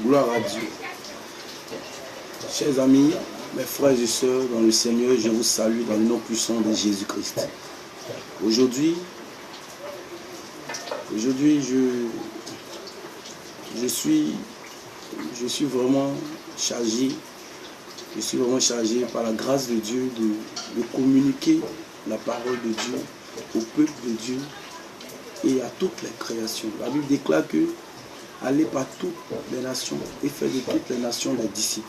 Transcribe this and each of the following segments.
Gloire à Dieu. Chers amis, mes frères et sœurs dans le Seigneur, je vous salue dans le nom puissant de Jésus-Christ. Aujourd'hui, je suis vraiment chargé. Je suis vraiment chargé par la grâce de Dieu de communiquer la parole de Dieu au peuple de Dieu et à toutes les créations. La Bible déclare que allez par toutes les nations et faire de toutes les nations des disciples.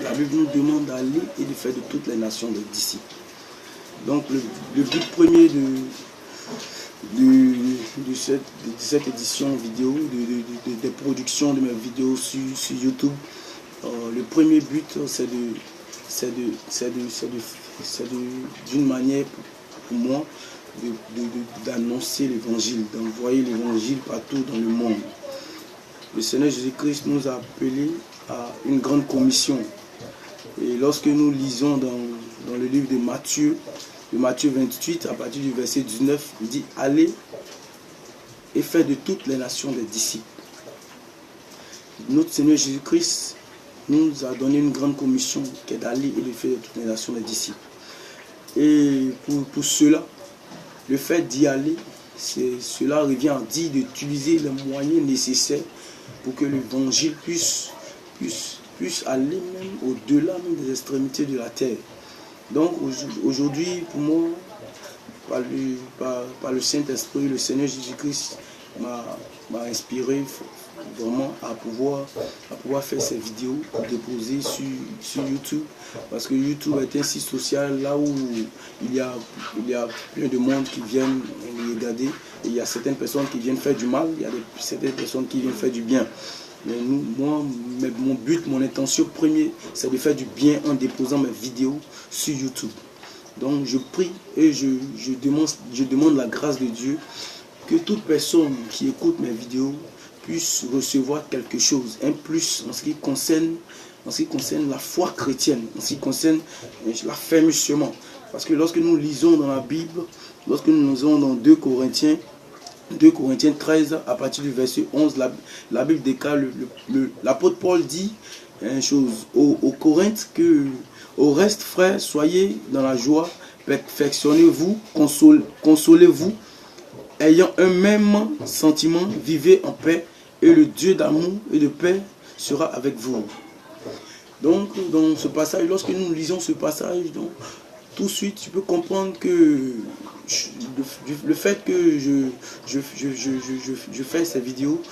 La Bible nous demande d'aller et de faire de toutes les nations des disciples. Donc le but premier de cette édition vidéo, des productions de mes vidéos sur YouTube, le premier but c'est d'une manière pour moi d'annoncer l'évangile, d'envoyer l'évangile partout dans le monde. Le Seigneur Jésus-Christ nous a appelés à une grande commission. Et lorsque nous lisons dans le livre de Matthieu 28, à partir du verset 19, il dit « Allez et faites de toutes les nations des disciples ». Notre Seigneur Jésus-Christ nous a donné une grande commission qui est d'aller et de faire de toutes les nations des disciples. Et pour cela, le fait d'y aller, cela revient à dire d'utiliser les moyens nécessaires pour que l'évangile puisse aller même au-delà même des extrémités de la terre. Donc aujourd'hui, pour moi, par le Saint-Esprit, le Seigneur Jésus-Christ m'a inspiré vraiment à pouvoir faire ces vidéos, déposer sur YouTube, parce que YouTube est un site social là où il y a plein de monde qui viennent regarder, et il y a certaines personnes qui viennent faire du mal, il y a certaines personnes qui viennent faire du bien. Mais mon but, mon intention première, c'est de faire du bien en déposant mes vidéos sur YouTube. Donc je prie et je demande la grâce de Dieu que toute personne qui écoute mes vidéos puisse recevoir quelque chose, un plus en ce qui concerne la foi chrétienne, en ce qui concerne l'affermissement. Parce que lorsque nous lisons dans la Bible, lorsque nous lisons dans 2 Corinthiens 13, à partir du verset 11, la Bible déclare, l'apôtre Paul dit une chose aux Corinthes, que au reste, frères, soyez dans la joie, perfectionnez-vous, consolez-vous, ayant un même sentiment, vivez en paix, et le Dieu d'amour et de paix sera avec vous. Donc, dans ce passage, lorsque nous lisons ce passage, donc, tout de suite, tu peux comprendre que le fait que je fais ces vidéos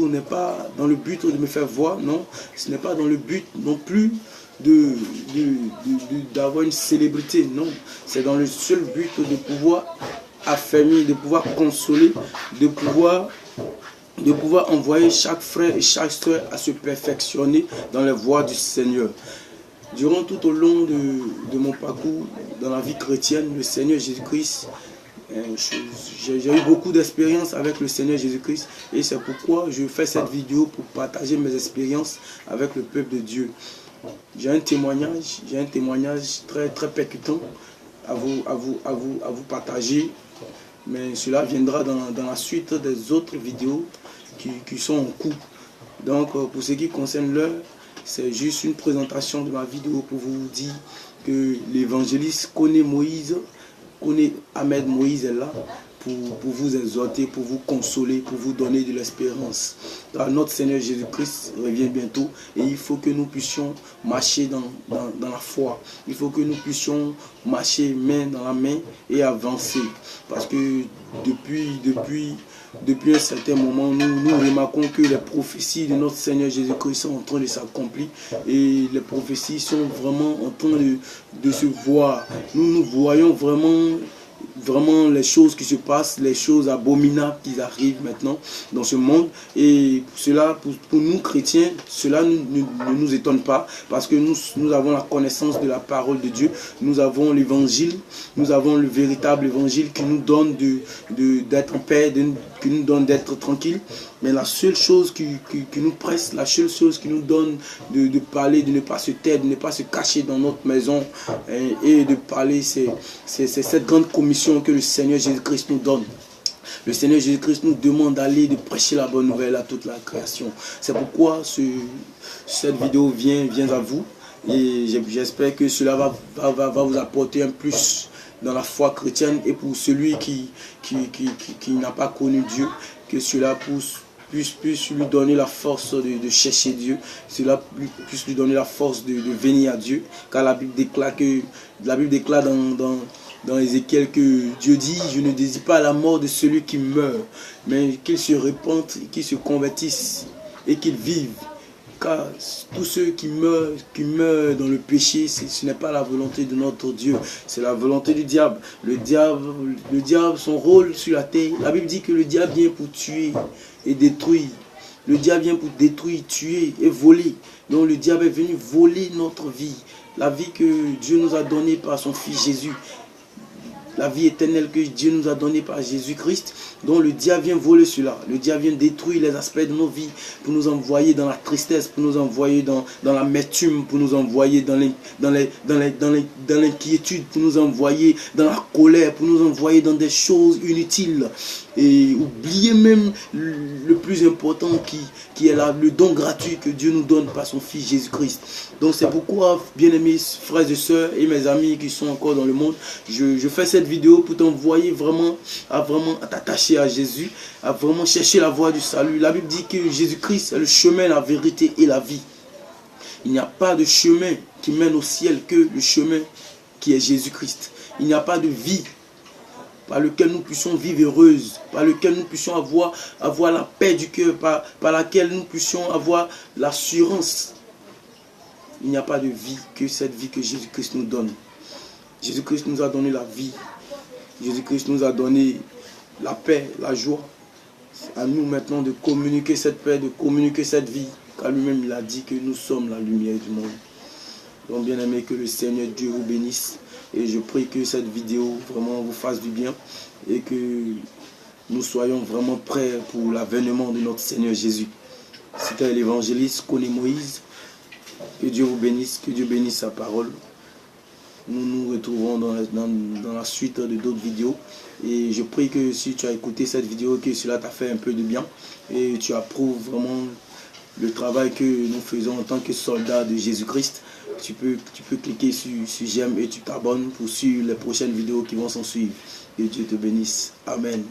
n'est pas dans le but de me faire voir, non, ce n'est pas dans le but non plus d'avoir une célébrité, non, c'est dans le seul but de pouvoir affermir, de pouvoir consoler, de pouvoir envoyer chaque frère et chaque soeur à se perfectionner dans les voies du Seigneur. Durant tout au long de mon parcours dans la vie chrétienne, le Seigneur Jésus-Christ, j'ai eu beaucoup d'expériences avec le Seigneur Jésus-Christ, et c'est pourquoi je fais cette vidéo pour partager mes expériences avec le peuple de Dieu. J'ai un témoignage très, très percutant à vous partager, mais cela viendra dans la suite des autres vidéos qui sont en cours. Donc pour ce qui concerne l'heure, c'est juste une présentation de ma vidéo pour vous dire que l'évangéliste connaît Moïse, connaît Ahmed Moïse est là pour vous exhorter, pour vous consoler, pour vous donner de l'espérance. Notre Seigneur Jésus-Christ revient bientôt, et il faut que nous puissions marcher dans la foi. Il faut que nous puissions marcher main dans la main et avancer. Parce que depuis un certain moment, nous remarquons que les prophéties de notre Seigneur Jésus-Christ sont en train de s'accomplir, et les prophéties sont vraiment en train de se voir. Nous voyons vraiment les choses qui se passent, les choses abominables qui arrivent maintenant dans ce monde. Et cela, pour nous chrétiens, cela ne nous étonne pas, parce que nous avons la connaissance de la parole de Dieu, nous avons l'évangile, nous avons le véritable évangile qui nous donne d'être en paix, qui nous donne d'être tranquille. Mais la seule chose qui nous presse, la seule chose qui nous donne de parler, de ne pas se taire, de ne pas se cacher dans notre maison et de parler, c'est cette grande commission que le Seigneur Jésus-Christ nous donne. Le Seigneur Jésus-Christ nous demande d'aller, de prêcher la bonne nouvelle à toute la création. C'est pourquoi cette vidéo vient à vous. Et j'espère que cela va vous apporter un plus dans la foi chrétienne. Et pour celui qui n'a pas connu Dieu, que cela puisse lui donner la force de chercher Dieu. Cela puisse lui donner la force de venir à Dieu. Car la Bible déclare dans Ézéchiel que Dieu dit: je ne désire pas la mort de celui qui meurt, mais qu'il se repente, qu'il se convertisse et qu'il vive. Car tous ceux qui meurent dans le péché, ce n'est pas la volonté de notre Dieu, c'est la volonté du diable. Le diable, son rôle sur la terre, la Bible dit que le diable vient pour tuer et détruire. Le diable vient pour détruire, tuer et voler. Donc le diable est venu voler notre vie, la vie que Dieu nous a donnée par son Fils Jésus. La vie éternelle que Dieu nous a donnée par Jésus-Christ, dont le diable vient voler cela. Le diable vient détruire les aspects de nos vies pour nous envoyer dans la tristesse, pour nous envoyer dans l'amertume, pour nous envoyer dans l'inquiétude, pour nous envoyer dans la colère, pour nous envoyer dans des choses inutiles. Et oublier même le plus important qui est le don gratuit que Dieu nous donne par son Fils Jésus-Christ. Donc c'est pourquoi, bien-aimés frères et sœurs et mes amis qui sont encore dans le monde, je fais cette vidéo pour t'envoyer vraiment à t'attacher à Jésus, à vraiment chercher la voie du salut. La Bible dit que Jésus-Christ est le chemin, la vérité et la vie. Il n'y a pas de chemin qui mène au ciel que le chemin qui est Jésus-Christ. Il n'y a pas de vie par lequel nous puissions vivre heureuses, par lequel nous puissions avoir la paix du cœur, par laquelle nous puissions avoir l'assurance. Il n'y a pas de vie que cette vie que Jésus-Christ nous donne. Jésus-Christ nous a donné la vie. Jésus-Christ nous a donné la paix, la joie. C'est à nous maintenant de communiquer cette paix, de communiquer cette vie. Car lui-même, il a dit que nous sommes la lumière du monde. Donc, bien aimé, que le Seigneur Dieu vous bénisse. Et je prie que cette vidéo vraiment vous fasse du bien. Et que nous soyons vraiment prêts pour l'avènement de notre Seigneur Jésus. C'était l'évangéliste Koné Moïse. Que Dieu vous bénisse, que Dieu bénisse sa parole. Nous nous retrouvons dans la suite de d'autres vidéos. Et je prie que si tu as écouté cette vidéo, que cela t'a fait un peu de bien. Et tu approuves vraiment le travail que nous faisons en tant que soldats de Jésus-Christ. Tu peux cliquer sur j'aime et tu t'abonnes pour suivre les prochaines vidéos qui vont s'en suivre. Que Dieu te bénisse. Amen.